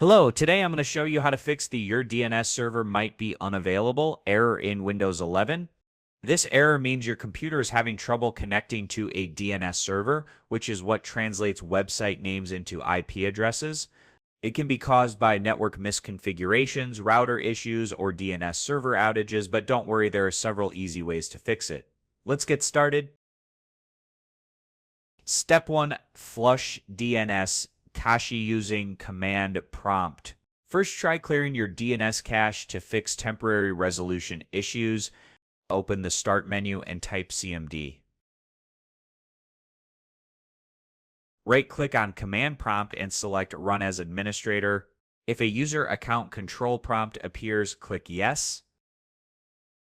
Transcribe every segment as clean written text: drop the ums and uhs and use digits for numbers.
Hello, today I'm going to show you how to fix the your DNS server might be unavailable error in Windows 11. This error means your computer is having trouble connecting to a DNS server, which is what translates website names into IP addresses. It can be caused by network misconfigurations, router issues, or DNS server outages, but don't worry, there are several easy ways to fix it. Let's get started. Step 1, flush DNS cache using command prompt. First, try clearing your DNS cache to fix temporary resolution issues. Open the Start menu and type CMD. Right-click on Command Prompt and select Run as Administrator. If a user account control prompt appears, click Yes.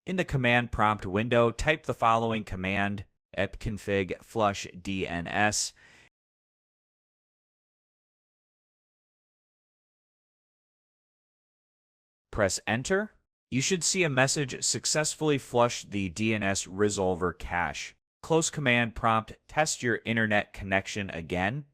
In the Command Prompt window, type the following command: epconfig flush DNS. Press Enter. You should see a message: successfully flushed the DNS resolver cache. Close Command Prompt, test your internet connection again.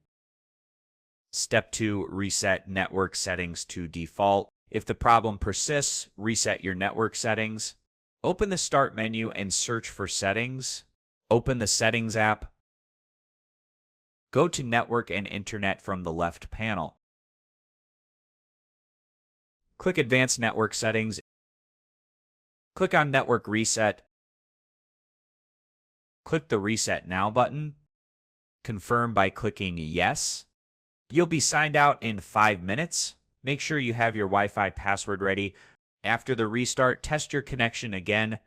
Step 2, reset network settings to default. If the problem persists, reset your network settings. Open the Start menu and search for Settings. Open the Settings app. Go to Network and Internet from the left panel. Click Advanced Network Settings. Click on Network Reset. Click the Reset Now button. Confirm by clicking Yes. You'll be signed out in 5 minutes. Make sure you have your Wi-Fi password ready. After the restart, test your connection again.